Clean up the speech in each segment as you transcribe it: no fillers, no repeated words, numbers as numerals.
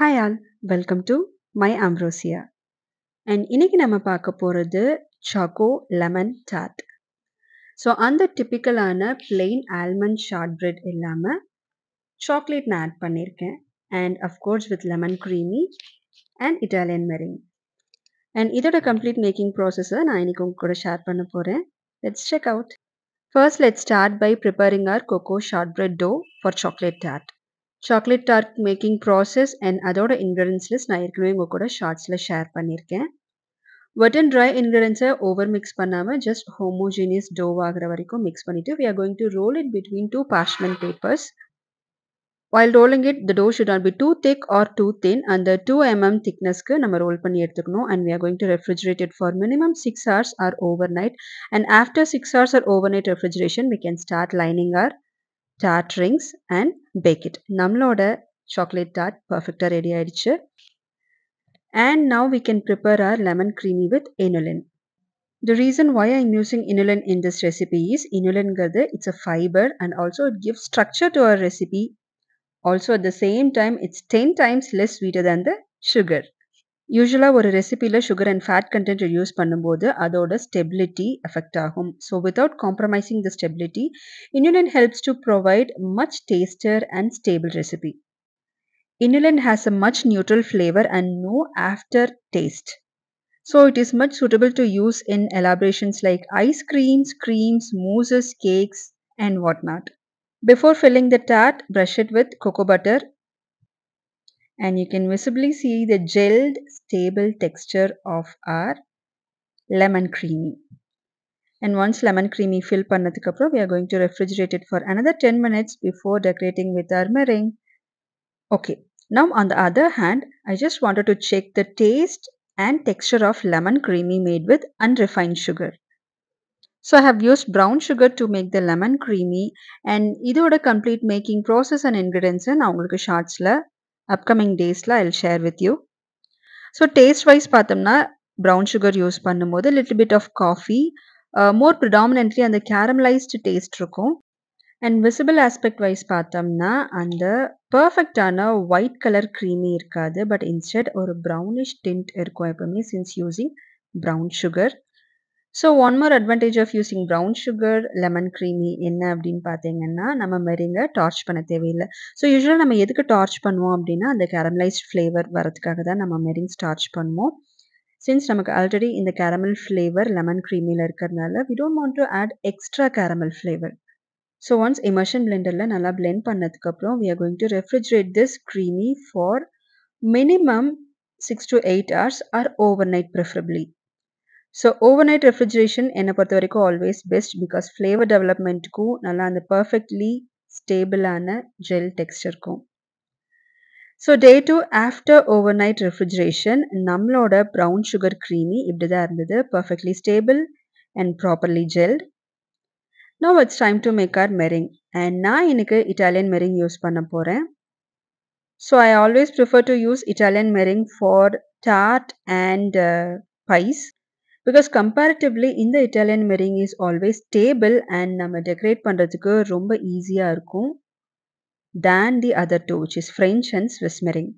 Hi all, welcome to My Ambrosia. And இன்னைக்கு நம்ம பார்க்க போறது Choco Lemon Tart. ஸோ அந்த டிப்பிக்கலான plain almond shortbread இல்லாம சாக்லேட் நான் ஆட் பண்ணியிருக்கேன். And of course with lemon creamy and Italian meringue. And இதோட கம்ப்ளீட் மேக்கிங் ப்ராசஸை நான் இன்னைக்கு உங்க கூட ஷேர் பண்ண போகிறேன். Let's check out. First, let's start by preparing our cocoa shortbread dough for chocolate tart. Chocolate tart making process and அதோட ingredients list நான் ஏற்கனவே உங்க கூட ஷார்ட்ஸில் ஷேர் பண்ணியிருக்கேன். wet and dry ingredients-ஐ ஓவர் மிக்ஸ் பண்ணாமல் just homogeneous dough ஆகிற வரைக்கும் மிக்ஸ் பண்ணிட்டு we are going to roll it between two parchment papers. While rolling it, the dough should not be too thick or too thin. அந்த 2 mm thickness-க்கு நம்ம roll பண்ணி எடுத்துக்கணும் and we are going to refrigerate it for minimum 6 hours or overnight. And after 6 hours or overnight refrigeration, we can start lining our tart rings and bake it. நம்மளோட chocolate tart perfectா ready ஆயிடுச்சு. And now we can prepare our lemon creamy with inulin. The reason why I'm using inulin in this recipe is inulin it's a fiber and also it gives structure to our recipe. Also at the same time it's 10 times less sweeter than the sugar. யூஸ்வலாக ஒரு ரெசிபியில் sugar and fat content use பண்ணும்போது அதோட stability effect ஆகும். So without compromising the stability inulin helps to provide much tastier and stable recipe. Inulin has a much neutral flavor and no aftertaste. So it is much suitable to use in elaborations like ice creams, creams, mousses, cakes and whatnot. Before filling the tart, brush it with cocoa butter and you can visibly see the gelled, stable texture of our lemon creamy. And once lemon creamy fill பண்ணதுக்கு அப்புறம் we are going to refrigerate it for another 10 minutes before decorating with our meringue. Okay, now on the other hand, I just wanted to check the taste and texture of lemon creamy made with unrefined sugar. So I have used brown sugar to make the lemon creamy and இதோட complete making process and ingredients நான் உங்களுக்கு ஷார்ட்ஸில் upcoming daysல I'll share with you. So taste wise பார்த்தோம்னா brown sugar use பண்ணும்போது little bit of coffee, more predominantly அந்த caramelized taste இருக்கும். And visible aspect wise பார்த்தோம்னா அந்த பர்ஃபெக்டான ஒயிட் கலர் creamy இருக்காது, பட் இன்ஸ்டெட் ஒரு brownish tint இருக்கும் எப்பவுமே since using brown sugar. So one more advantage of using brown sugar lemon creamy என்ன அப்படின்னு பார்த்தீங்கன்னா நம்ம மெரிங்கை டார்ச் பண்ண தேவையில்லை. ஸோ யூஸ்வலாக நம்ம எதுக்கு டார்ச் பண்ணுவோம் அப்படின்னா அந்த கேரமலைஸ்ட் ஃப்ளேவர் வரதுக்காக தான் நம்ம மெரிங்ஸ் டார்ச் பண்ணுவோம். சின்ஸ் நமக்கு ஆல்ரெடி இந்த கேரமல் ஃப்ளேவர் லெமன் க்ரீமியில் இருக்கிறதுனால we don't want to add extra caramel flavor. So once immersion blenderல நல்லா blend பண்ணதுக்கப்புறம் we are going to refrigerate this creamy for minimum 6 to 8 hours or overnight preferably. So overnight refrigeration என்ன பொறுத்த வரைக்கும் always best because flavor developmentக்கும் நல்லா அந்த perfectly stable ஆன gel texture இருக்கும். So day 2 after overnight refrigeration நம்மளோட brown sugar creamy இப்படி தான் இருந்தது, perfectly stable and properly gelled. Now it's time to make our meringue and நான் இன்னைக்கு Italian meringue யூஸ் பண்ண போறேன். So I always prefer to use Italian meringue for tart and pies. Because comparatively in the Italian meringue is always stable and நம்ம decorate பண்றதுக்கு ரொம்ப ஈஸியா இருக்கும் than the other two which is French and Swiss meringue.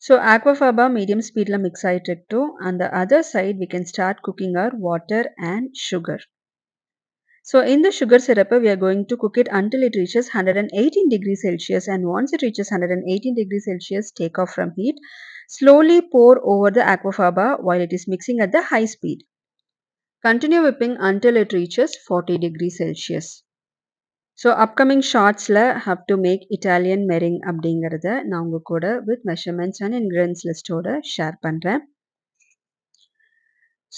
So aquafaba medium speedல mix ஆயிட்டு இருக்கட்டும். On the other side we can start cooking our water and sugar. So in the sugar syrup we are going to cook it until it reaches 118 degrees Celsius and once it reaches 118 degrees Celsius take off from heat. Slowly pour over the aquafaba while it is mixing at the high speed. Continue whipping until it reaches 40 degrees Celsius. So upcoming shotsல have to make Italian meringue அப்படிங்கறத நான் உங்க கூட with measurements and ingredients listோட share பண்றேன்.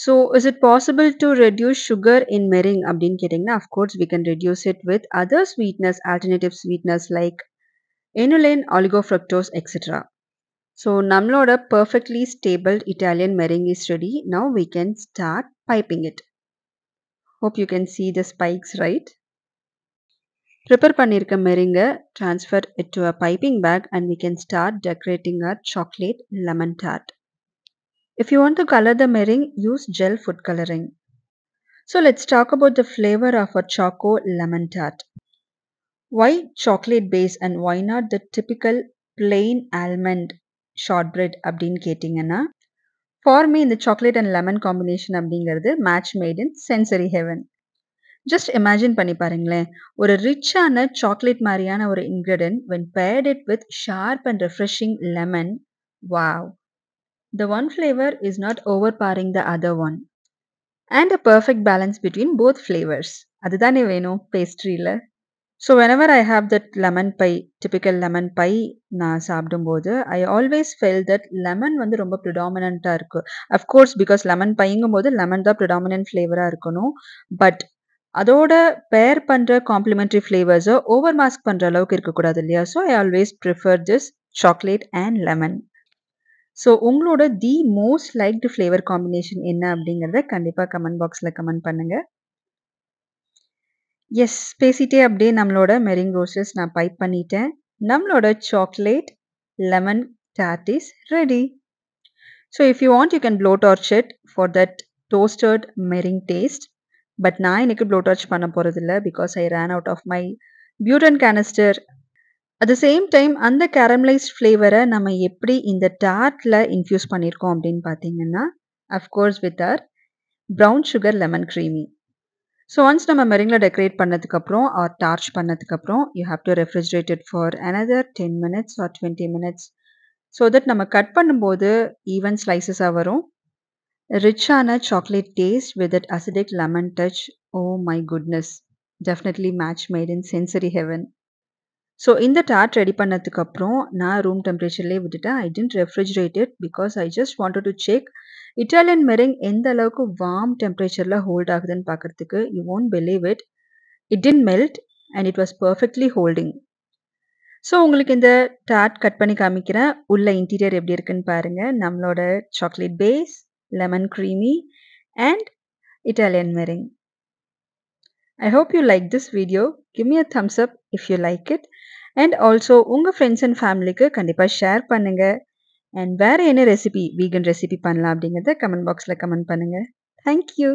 So is it possible to reduce sugar in meringue அப்படின்னு கேட்டிங்கன்னா of course we can reduce it with other sweeteners, alternative sweeteners like inulin, oligofructose, etc. So நம்மளோட perfectly stable Italian meringue is ready. Now we can start piping it. Hope you can see the spikes right. Prepare பண்ணிருக்க meringue, transfer it to a piping bag and we can start decorating our chocolate lemon tart. If you want to color the meringue, use gel food coloring. So let's talk about the flavor of a choco lemon tart. Why chocolate base and why not the typical plain almond short bread அப்படின்னு கேட்டிங்கன்னா, for me இந்த chocolate and lemon combination அப்படிங்கிறது match made in sensory heaven. Just imagine பண்ணி பாருங்களேன். ஒரு ரிச்சான chocolate மாரியான ஒரு ingredient when paired it with sharp and refreshing lemon. Wow! The one flavor is not overpowering the other one. And a perfect balance between both flavors. அதுதானே வேணும் பேஸ்ட்ரியில. So whenever I have that lemon pie, typical lemon pie நான் சாப்பிடும்போது, I always felt that lemon வந்து ரொம்ப ப்ரிடாமினன்ட்டா இருக்கு. Of course because lemon பைங்கும்போது lemon தான் predominant ஃப்ளேவரா இருக்கணும். பட் அதோட பேர் பண்ற காம்ப்ளிமெண்டரி ஃப்ளேவர்ஸை ஓவர் மாஸ்க் பண்ற அளவுக்கு இருக்கக்கூடாது இல்லையா? So I always prefer this chocolate and lemon. So உங்களோட the most liked flavour combination என்ன அப்படிங்கிறத கண்டிப்பாக கமெண்ட் பாக்ஸில் கமெண்ட் பண்ணுங்க. எஸ், பேசிட்டே அப்படியே நம்மளோட மெரிங் ரோசஸ் நான் பைப் பண்ணிட்டேன். நம்மளோட chocolate lemon tart is ready. So if you want you can blow torch it for that toasted meringue taste. But நான் இன்னைக்கு ப்ளோ டார்ச் பண்ண போகிறதில்ல because I ran out of my butane canister. At the same time அந்த caramelised ஃப்ளேவரை நம்ம எப்படி இந்த டார்ட்டில் இன்ஃப்யூஸ் பண்ணியிருக்கோம் அப்படின்னு பார்த்தீங்கன்னா, of course with our brown sugar lemon creamy. So once நம்ம மெரிங்கில் டெக்கரேட் பண்ணதுக்கப்புறம் ஆர் டார்ச் பண்ணதுக்கப்புறம் you have to refrigerate it for another 10 minutes or 20 minutes so that நம்ம கட் பண்ணும்போது ஈவன் ஸ்லைசஸாக வரும். ரிச்சான chocolate taste with that acidic lemon touch. Oh my goodness, definitely match made in sensory heaven. So இந்த tart ready பண்ணதுக்கப்புறம் நான் room டெம்பரேச்சர்லேயே விட்டுட்டேன். I tend refrigerate it because I just wanted to check Italian meringue எந்த அளவுக்கு warm டெம்பரேச்சரில் hold ஆகுதுன்னு பார்க்குறதுக்கு. You won't believe it, it didn't melt and it was perfectly holding. So உங்களுக்கு இந்த டார்ட் கட் பண்ணி காமிக்கிறேன். உள்ள இன்டீரியர் எப்படி இருக்குன்னு பாருங்கள். நம்மளோட chocolate base, lemon creamy and Italian meringue. I hope you like this video. Give me a thumbs up if you like it. And also உங்கள் ஃப்ரெண்ட்ஸ் அண்ட் ஃபேமிலிக்கு கண்டிப்பாக ஷேர் பண்ணுங்கள். அண்ட் வேறு என்ன ரெசிபி, வீகன் ரெசிபி பண்ணலாம் அப்படிங்கிறத comment பாக்ஸில் comment பண்ணுங்கள். தேங்க்யூ.